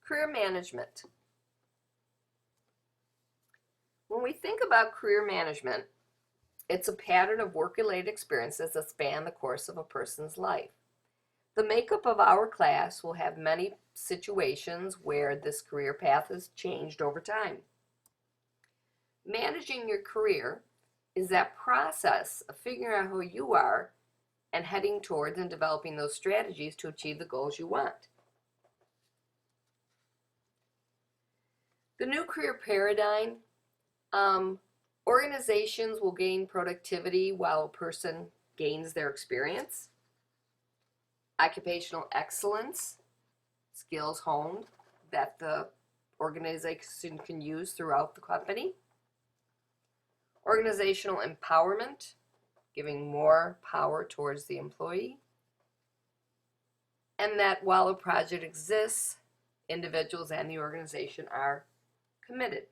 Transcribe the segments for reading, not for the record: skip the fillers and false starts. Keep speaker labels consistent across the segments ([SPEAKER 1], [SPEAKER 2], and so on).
[SPEAKER 1] Career management. When we think about career management, it's a pattern of work-related experiences that span the course of a person's life. The makeup of our class will have many situations where this career path has changed over time. Managing your career is that process of figuring out who you are and heading towards and developing those strategies to achieve the goals you want. The new career paradigm, organizations will gain productivity while a person gains their experience. Occupational excellence, skills honed that the organization can use throughout the company. Organizational empowerment, giving more power towards the employee. And that while a project exists, individuals and the organization are committed.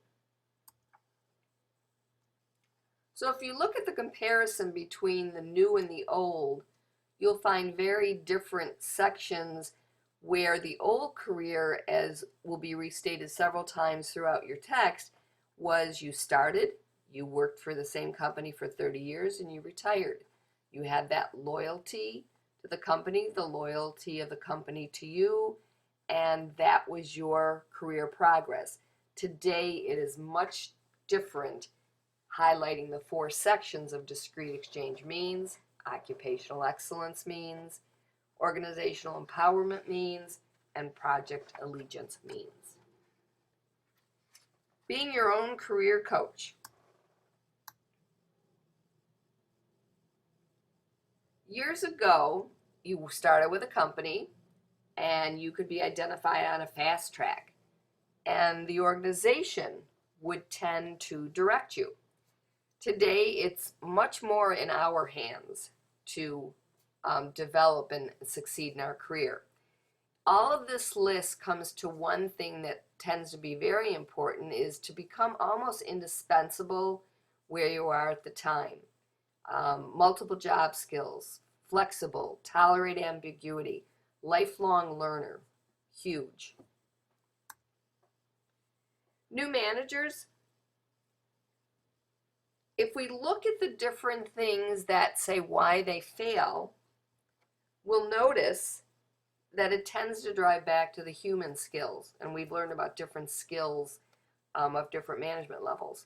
[SPEAKER 1] So if you look at the comparison between the new and the old, you'll find very different sections where the old career, as will be restated several times throughout your text, was you started, you worked for the same company for 30 years, and you retired. You had that loyalty to the company, the loyalty of the company to you, and that was your career progress. Today it is much different, highlighting the four sections of discrete exchange means, occupational excellence means, organizational empowerment means, and project allegiance means. Being your own career coach. Years ago, you started with a company and you could be identified on a fast track, and the organization would tend to direct you. Today, it's much more in our hands to develop and succeed in our career. All of this list comes to one thing that tends to be very important, is to become almost indispensable where you are at the time. Multiple job skills, flexible, tolerate ambiguity, lifelong learner, huge. New managers, if we look at the different things that say why they fail, we'll notice that it tends to drive back to the human skills, and we've learned about different skills of different management levels.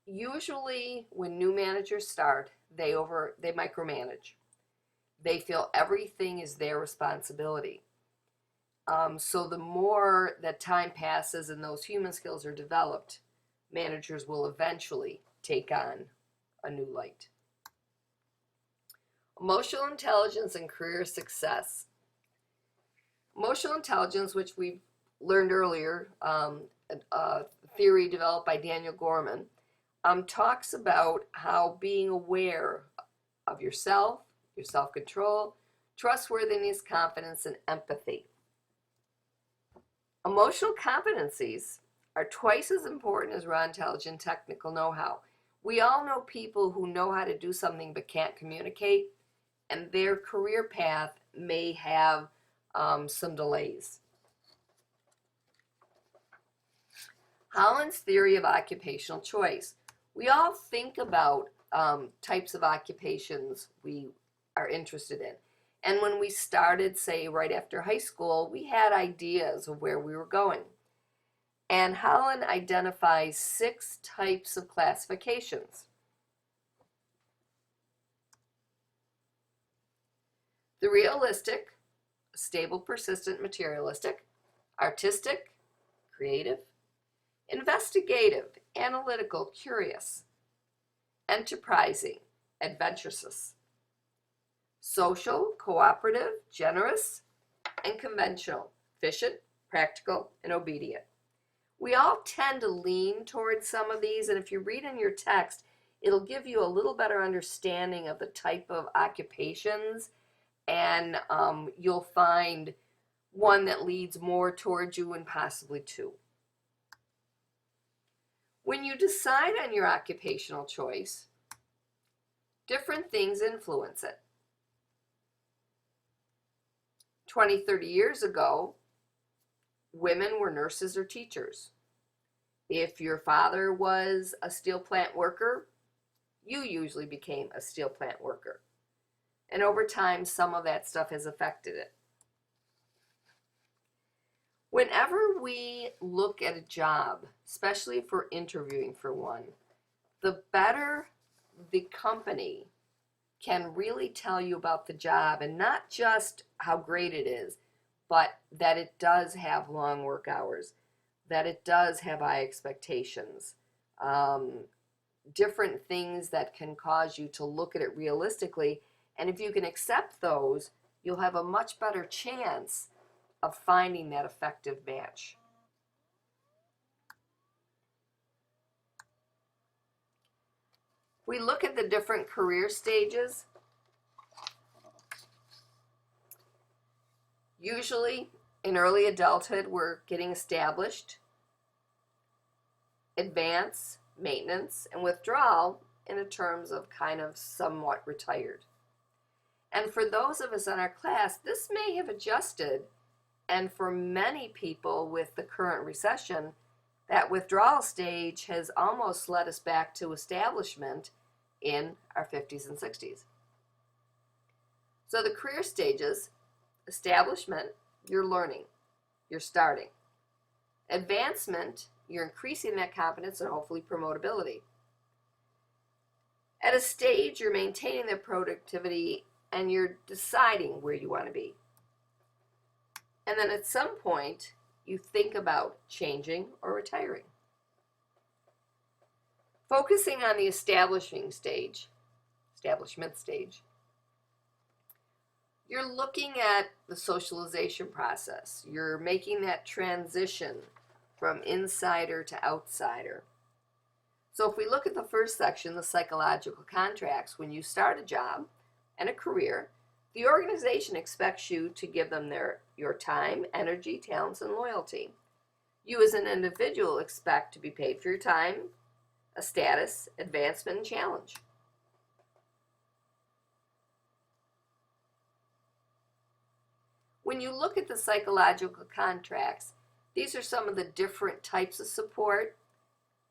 [SPEAKER 1] Usually when new managers start, they micromanage. They feel everything is their responsibility. So the more that time passes and those human skills are developed, managers will eventually take on a new light. Emotional intelligence and career success. Emotional intelligence, which we learned earlier, a theory developed by Daniel Goleman, talks about how being aware of yourself, your self-control, trustworthiness, confidence, and empathy. Emotional competencies are twice as important as raw intelligence technical know-how. We all know people who know how to do something but can't communicate, and their career path may have some delays. Holland's theory of occupational choice. We all think about types of occupations we are interested in. And when we started, say, right after high school, we had ideas of where we were going. And Holland identifies 6 types of classifications. The realistic, stable, persistent, materialistic, artistic, creative, investigative, analytical, curious, enterprising, adventurous, social, cooperative, generous, and conventional, efficient, practical, and obedient. We all tend to lean towards some of these, and if you read in your text, it'll give you a little better understanding of the type of occupations, and you'll find one that leads more towards you and possibly two. When you decide on your occupational choice, different things influence it. 20, 30 years ago, women were nurses or teachers. If your father was a steel plant worker, you usually became a steel plant worker. And over time, some of that stuff has affected it. Whenever we look at a job, especially if we're interviewing for one, the better the company can really tell you about the job, and not just how great it is, but that it does have long work hours, that it does have high expectations, different things that can cause you to look at it realistically. And if you can accept those, you'll have a much better chance of finding that effective match. We look at the different career stages. Usually in early adulthood, we're getting established, advance, maintenance, and withdrawal in the terms of kind of somewhat retired. And for those of us in our class, this may have adjusted, and for many people with the current recession, that withdrawal stage has almost led us back to establishment in our 50s and 60s. So the career stages: establishment, you're learning, you're starting. Advancement, you're increasing that competence and hopefully promotability. At a stage, you're maintaining the productivity and you're deciding where you want to be. And then at some point, you think about changing or retiring. Focusing on the establishment stage, you're looking at the socialization process. You're making that transition from insider to outsider. So if we look at the first section, the psychological contracts, when you start a job and a career, the organization expects you to give them your time, energy, talents, and loyalty. You as an individual expect to be paid for your time, a status, advancement, and challenge. When you look at the psychological contracts, these are some of the different types of support,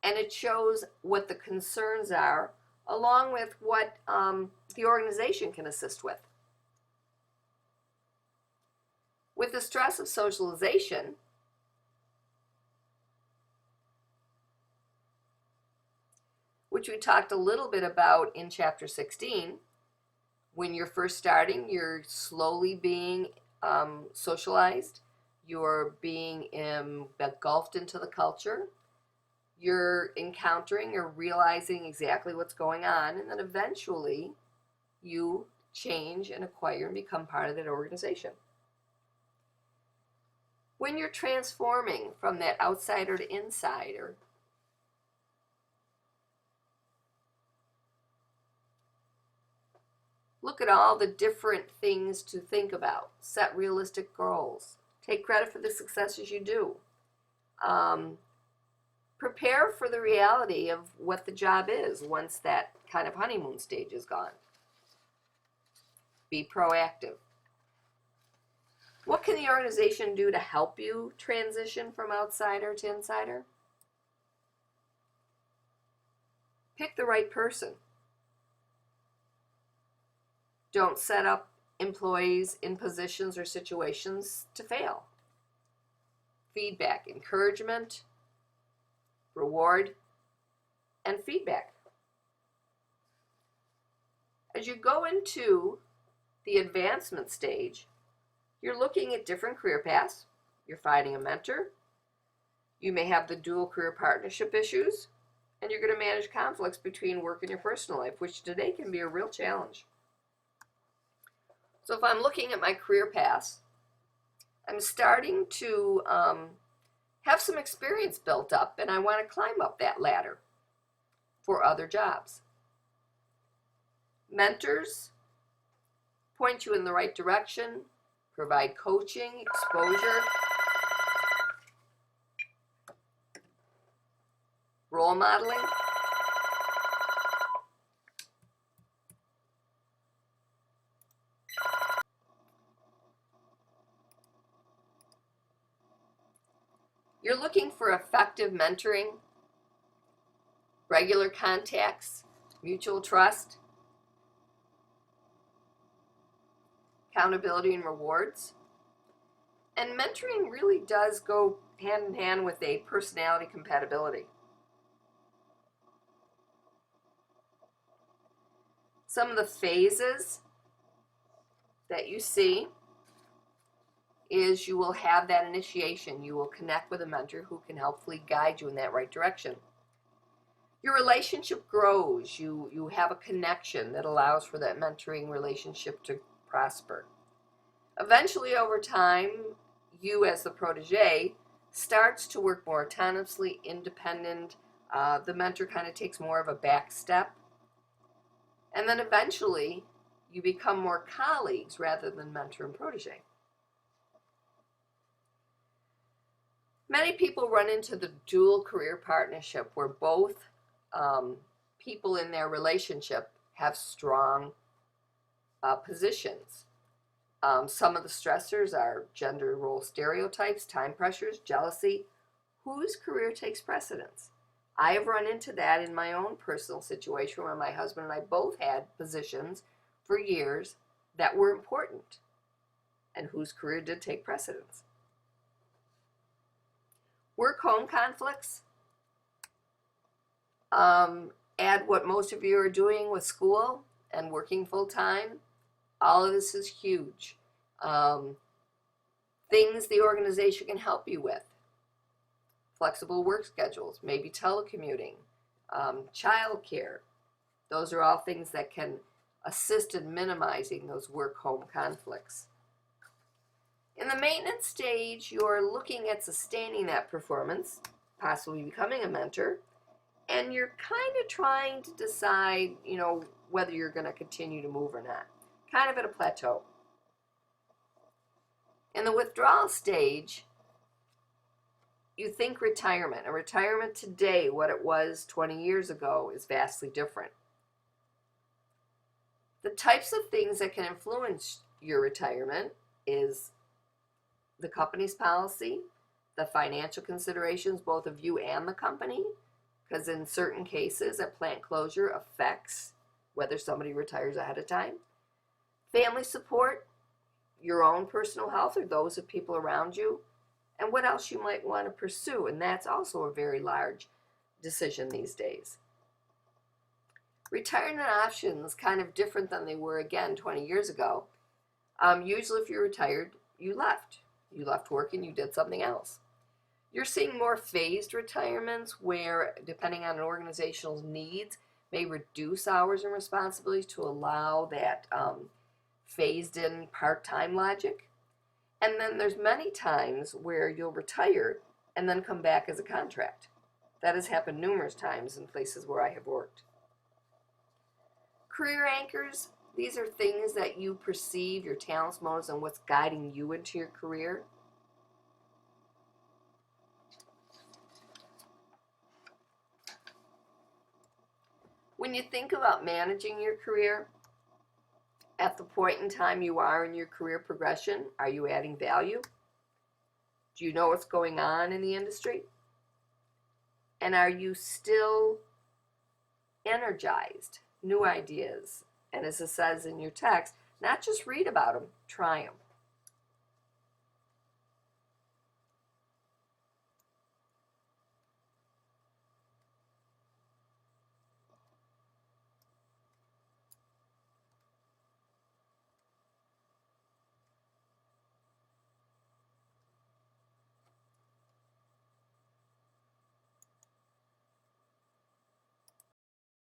[SPEAKER 1] and it shows what the concerns are, along with what the organization can assist with. With the stress of socialization, which we talked a little bit about in chapter 16, when you're first starting, you're slowly being socialized, you're being engulfed into the culture, you're encountering or realizing exactly what's going on, and then eventually you change and acquire and become part of that organization. When you're transforming from that outsider to insider, look at all the different things to think about. Set realistic goals. Take credit for the successes you do. Prepare for the reality of what the job is once that kind of honeymoon stage is gone. Be proactive. What can the organization do to help you transition from outsider to insider? Pick the right person. Don't set up employees in positions or situations to fail. Feedback, encouragement, reward, and feedback. As you go into the advancement stage, you're looking at different career paths. You're finding a mentor. You may have the dual career partnership issues, and you're going to manage conflicts between work and your personal life, which today can be a real challenge. So if I'm looking at my career paths, I'm starting to have some experience built up, and I want to climb up that ladder for other jobs. Mentors point you in the right direction, provide coaching, exposure, role modeling. You're looking for effective mentoring, regular contacts, mutual trust, accountability and rewards. And mentoring really does go hand in hand with a personality compatibility. Some of the phases that you see is you will have that initiation. You will connect with a mentor who can helpfully guide you in that right direction. Your relationship grows. You have a connection that allows for that mentoring relationship to prosper. Eventually, over time, you as the protege starts to work more autonomously, independent. The mentor kind of takes more of a back step. And then eventually, you become more colleagues rather than mentor and protege. Many people run into the dual career partnership where both people in their relationship have strong positions. Some of the stressors are gender role stereotypes, time pressures, jealousy. Whose career takes precedence? I have run into that in my own personal situation where my husband and I both had positions for years that were important, and whose career did take precedence. Work-home conflicts. Add what most of you are doing with school and working full-time. All of this is huge. Things the organization can help you with. Flexible work schedules, maybe telecommuting, childcare. Those are all things that can assist in minimizing those work-home conflicts. In the maintenance stage, you're looking at sustaining that performance, possibly becoming a mentor, and you're kind of trying to decide, whether you're going to continue to move or not. Kind of at a plateau. In the withdrawal stage, you think retirement. And retirement today, what it was 20 years ago, is vastly different. The types of things that can influence your retirement is the company's policy, the financial considerations, both of you and the company, because in certain cases, a plant closure affects whether somebody retires ahead of time. Family support, your own personal health or those of people around you, and what else you might want to pursue, and that's also a very large decision these days. Retirement options, kind of different than they were, again, 20 years ago. Usually if you're retired, you left. You left work and you did something else. You're seeing more phased retirements where, depending on an organization's needs, may reduce hours and responsibilities to allow that phased in part-time logic. And then there's many times where you'll retire and then come back as a contract. That has happened numerous times in places where I have worked. Career anchors, these are things that you perceive, your talents, motives, and what's guiding you into your career. When you think about managing your career, at the point in time you are in your career progression, are you adding value? Do you know what's going on in the industry? And are you still energized? New ideas. And as it says in your text, not just read about them, try them.